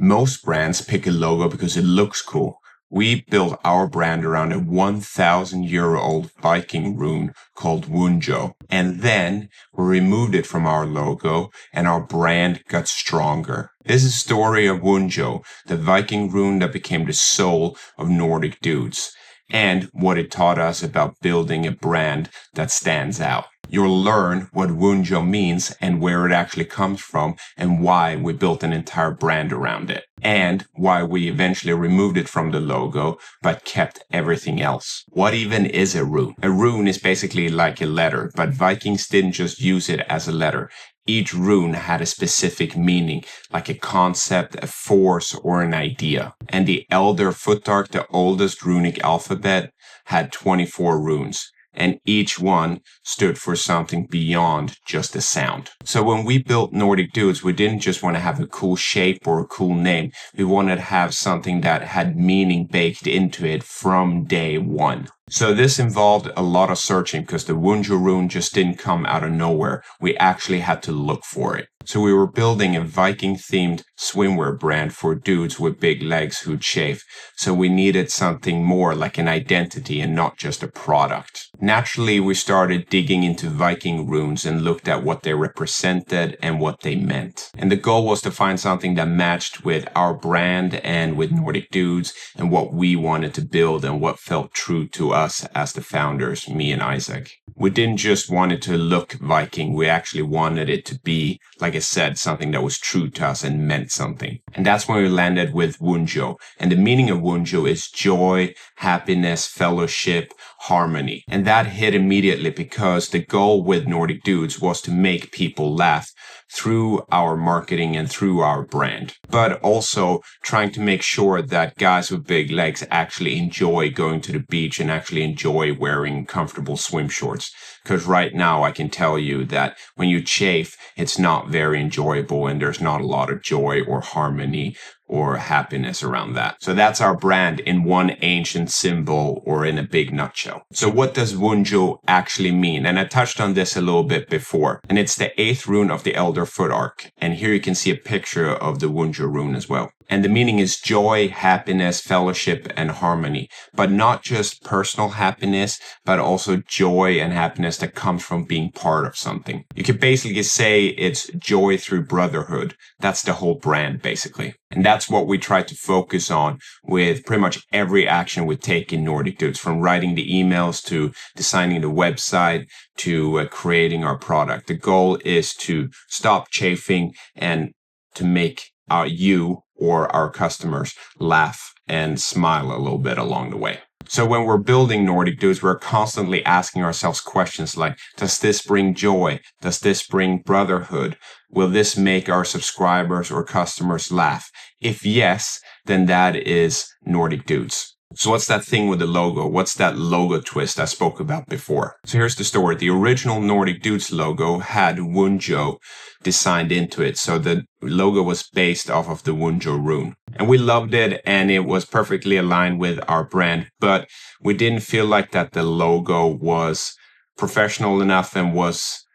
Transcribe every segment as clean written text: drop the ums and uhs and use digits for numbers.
Most brands pick a logo because it looks cool. We built our brand around a 1,000-year-old Viking rune called Wunjo. And then we removed it from our logo and our brand got stronger. This is the story of Wunjo, the Viking rune that became the soul of Nordic Dudes, and what it taught us about building a brand that stands out. You'll learn what Wunjo means and where it actually comes from and why we built an entire brand around it, and why we eventually removed it from the logo but kept everything else. What even is a rune? A rune is basically like a letter, but Vikings didn't just use it as a letter. Each rune had a specific meaning, like a concept, a force, or an idea. And the Elder Futhark, the oldest runic alphabet, had 24 runes. And each one stood for something beyond just a sound. So when we built Nordic Dudes, we didn't just want to have a cool shape or a cool name. We wanted to have something that had meaning baked into it from day one. So this involved a lot of searching because the Wunjo rune just didn't come out of nowhere. We actually had to look for it. So we were building a Viking-themed swimwear brand for dudes with big legs who chafe. So we needed something more like an identity and not just a product. Naturally, we started digging into Viking runes and looked at what they represented and what they meant. And the goal was to find something that matched with our brand and with Nordic Dudes and what we wanted to build and what felt true to us as the founders, me and Isaac. We didn't just want it to look Viking, we actually wanted it to be, like I said, something that was true to us and meant something. And that's when we landed with Wunjo. And the meaning of Wunjo is joy, happiness, fellowship, harmony. And that hit immediately because the goal with Nordic Dudes was to make people laugh through our marketing and through our brand, but also trying to make sure that guys with big legs actually enjoy going to the beach and actually enjoy wearing comfortable swim shorts. Because right now I can tell you that when you chafe, it's not very enjoyable and there's not a lot of joy or harmony or happiness around that. So that's our brand in one ancient symbol or in a big nutshell. So what does Wunjo actually mean? And I touched on this a little bit before. And it's the 8th rune of the Elder Futhark. And here you can see a picture of the Wunjo rune as well. And the meaning is joy, happiness, fellowship, and harmony. But not just personal happiness, but also joy and happiness that comes from being part of something. You could basically say it's joy through brotherhood. That's the whole brand, basically. And that's what we try to focus on with pretty much every action we take in Nordic Dudes, from writing the emails to designing the website to creating our product. The goal is to stop chafing and to make you or our customers laugh and smile a little bit along the way. So when we're building Nordic Dudes, we're constantly asking ourselves questions like, does this bring joy? Does this bring brotherhood? Will this make our subscribers or customers laugh? If yes, then that is Nordic Dudes. So what's that thing with the logo? What's that logo twist I spoke about before? So here's the story. The original Nordic Dudes logo had Wunjo designed into it. So the logo was based off of the Wunjo rune. And we loved it and it was perfectly aligned with our brand. But we didn't feel like that the logo was professional enough and was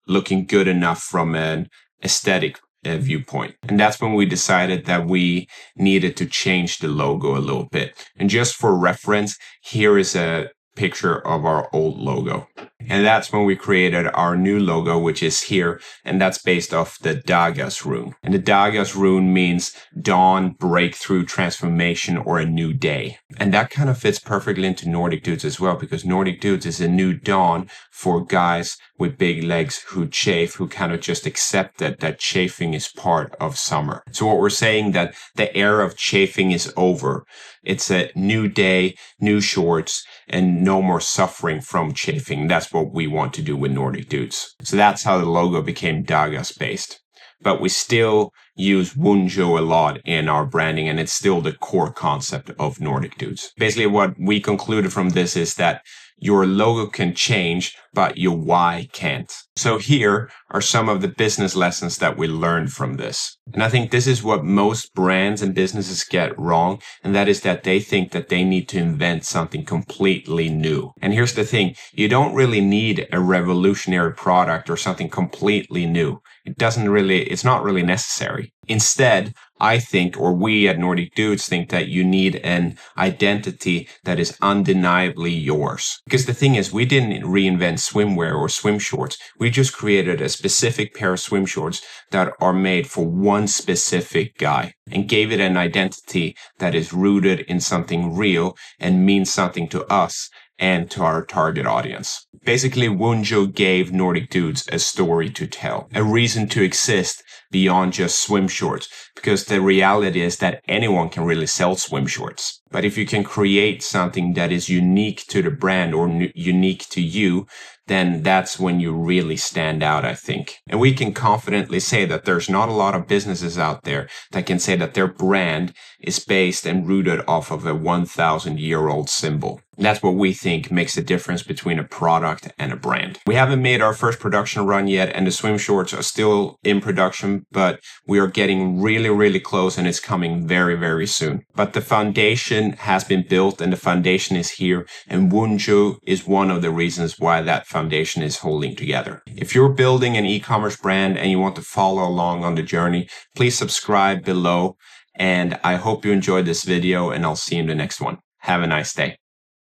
looking good enough from an aesthetic viewpoint. And that's when we decided that we needed to change the logo a little bit. And just for reference, here is a picture of our old logo. And that's when we created our new logo, which is here. And that's based off the Dagas rune. And the Dagas rune means dawn, breakthrough, transformation, or a new day. And that kind of fits perfectly into Nordic Dudes as well, because Nordic Dudes is a new dawn for guys with big legs who chafe, who kind of just accepted that chafing is part of summer. So what we're saying that the era of chafing is over. It's a new day, new shorts, and no more suffering from chafing. That's what we want to do with Nordic Dudes. So that's how the logo became Dagas based. But we still use Wunjo a lot in our branding, and it's still the core concept of Nordic Dudes. Basically, what we concluded from this is that your logo can change, but your why can't. So here are some of the business lessons that we learned from this. And I think this is what most brands and businesses get wrong, and that is that they think that they need to invent something completely new. And here's the thing, you don't really need a revolutionary product or something completely new. it's not really necessary. Instead, I think, or we at Nordic Dudes think, that you need an identity that is undeniably yours. Because the thing is, we didn't reinvent swimwear or swim shorts. We just created a specific pair of swim shorts that are made for one specific guy and gave it an identity that is rooted in something real and means something to us and to our target audience. Basically, Wunjo gave Nordic Dudes a story to tell, a reason to exist beyond just swim shorts, because the reality is that anyone can really sell swim shorts. But if you can create something that is unique to the brand or unique to you, then that's when you really stand out, I think. And we can confidently say that there's not a lot of businesses out there that can say that their brand is based and rooted off of a 1,000-year-old symbol. That's what we think makes the difference between a product and a brand. We haven't made our first production run yet, and the swim shorts are still in production, but we are getting really, really close, and it's coming very, very soon. But the foundation has been built, and the foundation is here, and Wunjo is one of the reasons why that foundation is holding together. If you're building an e-commerce brand and you want to follow along on the journey, please subscribe below, and I hope you enjoyed this video, and I'll see you in the next one. Have a nice day.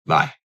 Bye.